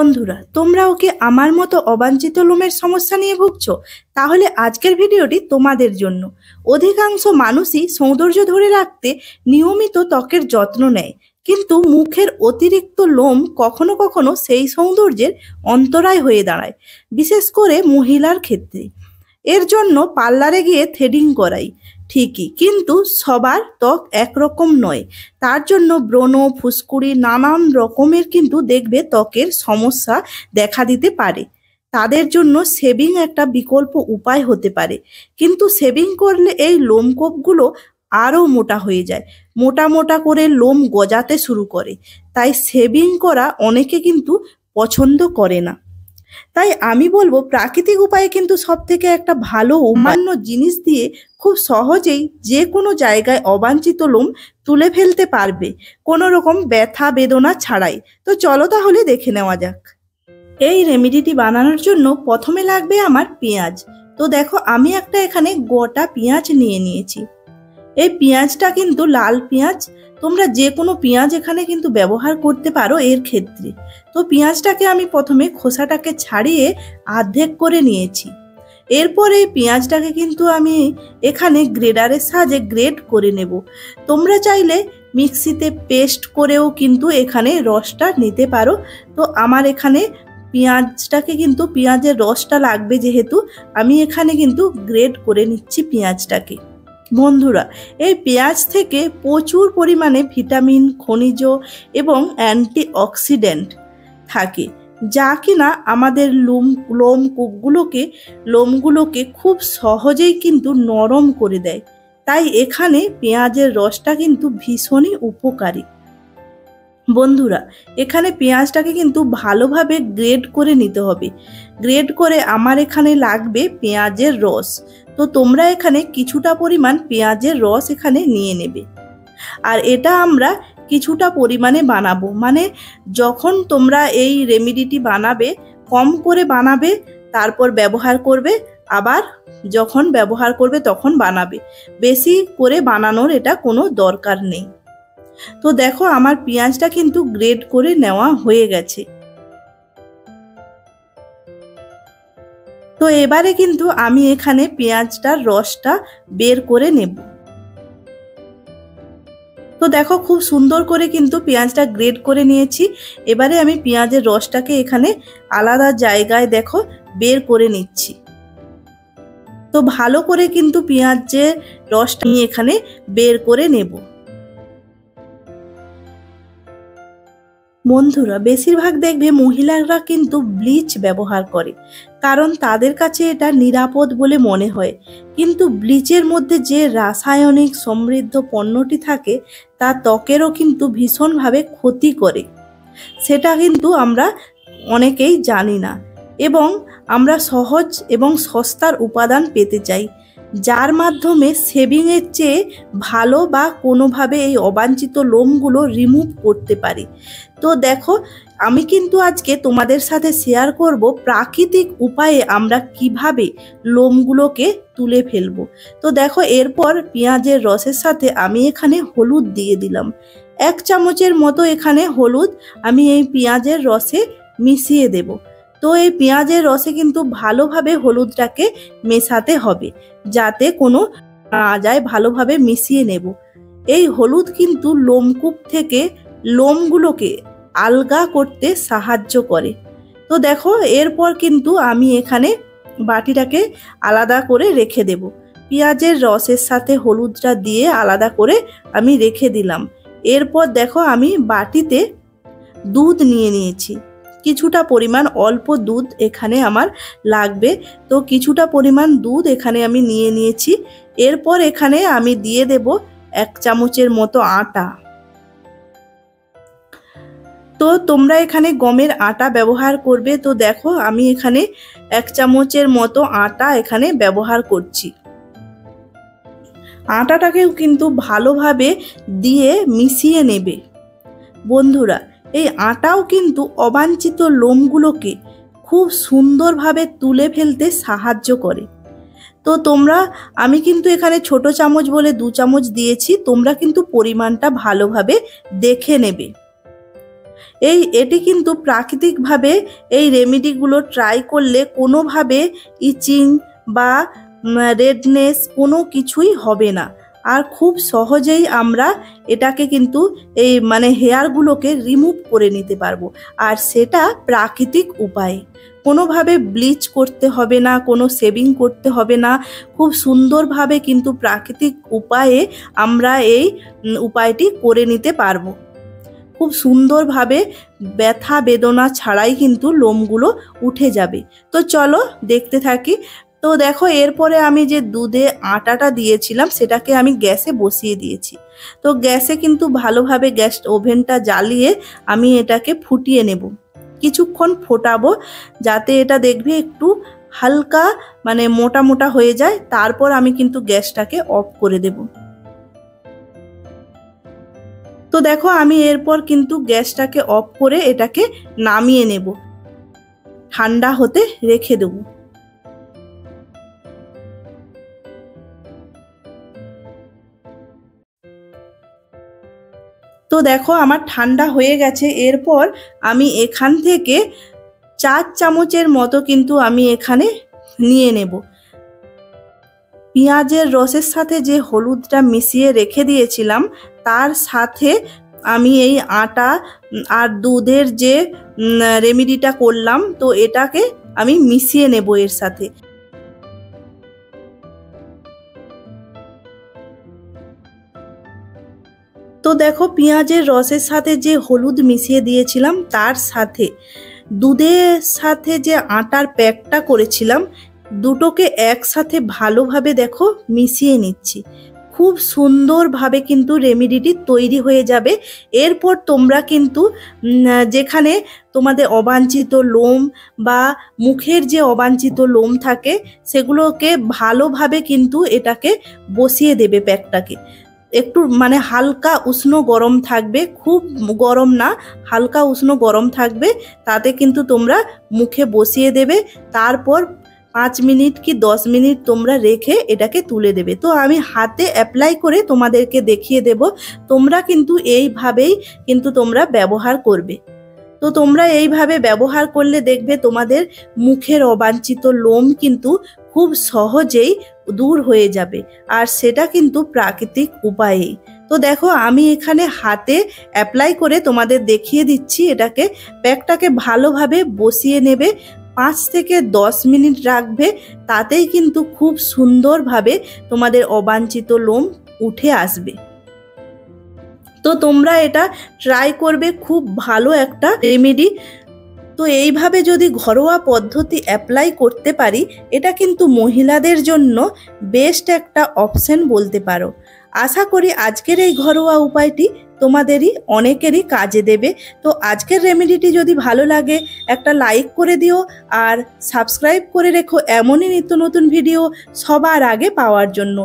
বন্ধুরা, তোমরাও কি আমার মতো অবাঞ্ছিত লোমের সমস্যা নিয়ে ভুগছো? তাহলে আজকের ভিডিওটি তোমাদের জন্য। অধিকাংশ মানুষই সৌন্দর্য ধরে রাখতে নিয়মিত ত্বকের যত্ন নেয়, কিন্তু মুখের অতিরিক্ত লোম কখনো কখনো সেই সৌন্দর্যের অন্তরায় হয়ে দাঁড়ায়, বিশেষ করে মহিলার ক্ষেত্রে। এর জন্য পার্লারে গিয়ে থ্রেডিং করাই ঠিকই, কিন্তু সবার ত্বক একরকম নয়। তার জন্য ব্রণ, ফুসকুড়ি, নানান রকমের কিন্তু দেখবে ত্বকের সমস্যা দেখা দিতে পারে। তাদের জন্য শেভিং একটা বিকল্প উপায় হতে পারে, কিন্তু শেভিং করলে এই লোমকূপগুলো আরও মোটা হয়ে যায়, মোটা মোটা করে লোম গজাতে শুরু করে। তাই শেভিং করা অনেকে কিন্তু পছন্দ করে না। তাই আমি বলবো, প্রাকৃতিক উপায়ে কিন্তু সব থেকে একটা ভালো অন্যান্য জিনিস দিয়ে খুব সহজেই যে কোনো জায়গায় অবাঞ্ছিত লোম তুলে ফেলতে পারবে, কোনো রকম ব্যথা বেদনা ছাড়াই। তো চলো তাহলে দেখে নেওয়া যাক। এই রেমেডিটি বানানোর জন্য প্রথমে লাগবে আমার পেঁয়াজ। তো দেখো, আমি একটা এখানে গোটা পেঁয়াজ নিয়ে নিয়েছি। এই পেঁয়াজটা কিন্তু লাল পেঁয়াজ, তোমরা যে কোনো পেঁয়াজ এখানে কিন্তু ব্যবহার করতে পারো এর ক্ষেত্রে। তো পেঁয়াজটাকে আমি প্রথমে খোসাটাকে ছাড়িয়ে অর্ধেক করে নিয়েছি। এরপরে পেঁয়াজটাকে কিন্তু আমি এখানে গ্রেডারের সাহায্যে গ্রেড করে নেব। তোমরা চাইলে মিক্সিতে পেস্ট করেও কিন্তু এখানে রসটা নিতে পারো। তো আমার এখানে পেঁয়াজটাকে কিন্তু পেঁয়াজের রসটা লাগবে, যেহেতু আমি এখানে কিন্তু গ্রেড করে নিচ্ছি পেঁয়াজটাকে। বন্ধুরা, এই পেঁয়াজ থেকে প্রচুর পরিমাণে ভিটামিন, খনিজ এবং অ্যান্টিঅক্সিডেন্ট থাকে, যা কিনা আমাদের লোমগুলোকে খুব সহজেই কিন্তু নরম করে দেয়। তাই এখানে পেঁয়াজের রসটা কিন্তু ভীষণই উপকারী। বন্ধুরা, এখানে পেঁয়াজটাকে কিন্তু ভালোভাবে গ্রেড করে নিতে হবে। গ্রেড করে আমার এখানে লাগবে পেঁয়াজের রস। তো তোমরা এখানে কিছুটা পরিমাণ পেঁয়াজের রস এখানে নিয়ে নেবে। আর এটা আমরা কিছুটা পরিমাণে বানাবো, মানে যখন তোমরা এই রেমেডিটি বানাবে কম করে বানাবে, তারপর ব্যবহার করবে, আবার যখন ব্যবহার করবে তখন বানাবে। বেশি করে বানানোর এটা কোনো দরকার নেই। তো দেখো, আমার পেঁয়াজটা কিন্তু গ্রেড করে নেওয়া হয়ে গেছে। তো এবারে কিন্তু আমি এখানে পেঁয়াজটার রসটা বের করে নেব। তো দেখো, খুব সুন্দর করে কিন্তু পেঁয়াজটা গ্রেড করে নিয়েছি। এবারে আমি পেঁয়াজের রসটাকে এখানে আলাদা জায়গায় দেখো বের করে নিচ্ছি। তো ভালো করে কিন্তু পেঁয়াজের রসটা নিয়ে এখানে বের করে নেব। বন্ধুরা, বেশিরভাগ দেখবে মহিলারা কিন্তু ব্লিচ ব্যবহার করে, কারণ তাদের কাছে এটা নিরাপদ বলে মনে হয়। কিন্তু ব্লিচের মধ্যে যে রাসায়নিক সমৃদ্ধ পণ্যটি থাকে তা ত্বকেরও কিন্তু ভীষণভাবে ক্ষতি করে। সেটা কিন্তু আমরা অনেকেই জানি না, এবং আমরা সহজ এবং সস্তার উপাদান পেতে চাই, যার মাধ্যমে শেভিংয়ের চেয়ে ভালো বা কোনোভাবে এই অবাঞ্ছিত লোমগুলো রিমুভ করতে পারি। তো দেখো, আমি কিন্তু আজকে তোমাদের সাথে শেয়ার করব প্রাকৃতিক উপায়ে আমরা কিভাবে লোমগুলোকে তুলে ফেলবো। তো দেখো, এরপর পেঁয়াজের রসের সাথে আমি এখানে হলুদ দিয়ে দিলাম। 1 চামচের মতো এখানে হলুদ আমি এই পেঁয়াজের রসে মিশিয়ে দেব। তো এই পেঁয়াজের রসে কিন্তু ভালোভাবে হলুদটাকে মেশাতে হবে, যাতে কোনো না যায়, ভালোভাবে মিশিয়ে নেব। এই হলুদ কিন্তু লোমকূপ থেকে লোমগুলোকে আলগা করতে সাহায্য করে। তো দেখো, এরপর কিন্তু আমি এখানে বাটিটাকে আলাদা করে রেখে দেব। পেঁয়াজের রসের সাথে হলুদটা দিয়ে আলাদা করে আমি রেখে দিলাম। এরপর দেখো, আমি বাটিতে দুধ নিয়ে নিয়েছি। কিছুটা পরিমাণ অল্প দুধ এখানে আমার লাগবে। তো কিছুটা পরিমাণ দুধ এখানে আমি নিয়ে নিয়েছি। এরপর এখানে আমি দিয়ে দেব 1 চামচের মতো আটা। তো তোমরা এখানে গমের আটা ব্যবহার করবে। তো দেখো, আমি এখানে 1 চামচের মতো আটা এখানে ব্যবহার করছি। আটাটাকেও কিন্তু ভালোভাবে দিয়ে মিশিয়ে নেবে। বন্ধুরা, এই আটাও কিন্তু অবাঞ্ছিত লোমগুলোকে খুব সুন্দরভাবে তুলে ফেলতে সাহায্য করে। তো আমি কিন্তু এখানে ছোট চামচ বলে 2 চামচ দিয়েছি, তোমরা কিন্তু পরিমাণটা ভালোভাবে দেখে নেবে। এটি কিন্তু প্রাকৃতিকভাবে এই রেমেডিগুলো ট্রাই করলে কোনোভাবে ইচিং বা রেডনেস কোনো কিছুই হবে না। আর খুব সহজেই আমরা এটাকে কিন্তু এই হেয়ারগুলোকে রিমুভ করে নিতে পারবো, আর সেটা প্রাকৃতিক উপায়ে। কোনোভাবে ব্লিচ করতে হবে না, কোনো শেভিং করতে হবে না। খুব সুন্দরভাবে কিন্তু প্রাকৃতিক উপায়ে আমরা এই উপায়টি করে নিতে পারবো। খুব সুন্দরভাবে ব্যথা বেদনা ছাড়াই কিন্তু লোমগুলো উঠে যাবে। তো চলো দেখতে থাকি। তো দেখো, এরপরে আমি যে দুধে আটাটা দিয়েছিলাম সেটাকে আমি গ্যাসে বসিয়ে দিয়েছি। তো গ্যাসে কিন্তু ভালোভাবে গ্যাস ওভেনটা জ্বালিয়ে আমি এটাকে ফুটিয়ে নেব। কিছুক্ষণ ফোটাবো যাতে এটা দেখবে একটু হালকা মোটা মোটা হয়ে যায়। তারপর আমি কিন্তু গ্যাসটাকে অফ করে দেব। তো দেখো, আমি এরপর কিন্তু গ্যাসটাকে অফ করে এটাকে নামিয়ে নেব, ঠান্ডা হতে রেখে দেব। তো দেখো, আমার ঠান্ডা হয়ে গেছে। এরপর আমি এখান থেকে 4 চামচের মতো কিন্তু আমি এখানে নিয়ে নেব। পেঁয়াজের রসের সাথে যে হলুদটা মিশিয়ে রেখে দিয়েছিলাম তার সাথে আমি এই আটা আর দুধের যে রেমেডিটা করলাম, তো এটাকে আমি মিশিয়ে নেব এর সাথে। তো দেখো, পেঁয়াজের রসের সাথে যে হলুদ মিশিয়ে দিয়েছিলাম তার সাথে দুধের সাথে যে আটার প্যাকটা করেছিলাম, দুটোকে একসাথে ভালোভাবে দেখো মিশিয়ে নিচ্ছি। খুব সুন্দরভাবে কিন্তু রেমেডিটি তৈরি হয়ে যাবে। এরপর তোমরা কিন্তু যেখানে তোমাদের অবাঞ্ছিত লোম বা মুখের যে অবাঞ্ছিত লোম থাকে সেগুলোকে ভালোভাবে কিন্তু এটাকে বসিয়ে দেবে। প্যাকটাকে একটু হালকা উষ্ণ গরম থাকবে, খুব গরম না, হালকা উষ্ণ গরম থাকবে। তাতে কিন্তু তোমরা মুখে বসিয়ে দেবে। তারপর 5 মিনিট কি 10 মিনিট তোমরা রেখে এটাকে তুলে দেবে। তো আমি হাতে অ্যাপ্লাই করে তোমাদেরকে দেখিয়ে দেব। তোমরা কিন্তু এইভাবেই কিন্তু তোমরা ব্যবহার করবে। তো তোমরা এইভাবে ব্যবহার করলে দেখবে তোমাদের মুখের অবাঞ্ছিত লোম কিন্তু খুব সহজেই দূর হয়ে যাবে, আর সেটা কিন্তু প্রাকৃতিক উপায়েই। তো দেখো, আমি এখানে হাতে অ্যাপ্লাই করে তোমাদের দেখিয়ে দিচ্ছি। এটাকে প্যাকটাকে ভালোভাবে বসিয়ে নেবে, 5 থেকে 10 মিনিট রাখবে। তাতেই কিন্তু খুব সুন্দরভাবে তোমাদের অবাঞ্ছিত লোম উঠে আসবে। তো তোমরা এটা ট্রাই করবে, খুব ভালো একটা রেমেডি। তো এইভাবে যদি ঘরোয়া পদ্ধতি অ্যাপ্লাই করতে পারি, এটা কিন্তু মহিলাদের জন্য বেস্ট একটা অপশন বলতে পারো। আশা করি আজকের এই ঘরোয়া উপায়টি তোমাদেরই অনেকেরই কাজে দেবে। তো আজকের রেমেডিটি যদি ভালো লাগে একটা লাইক করে দিও, আর সাবস্ক্রাইব করে রেখো এমনই নিত্য নতুন ভিডিও সবার আগে পাওয়ার জন্য।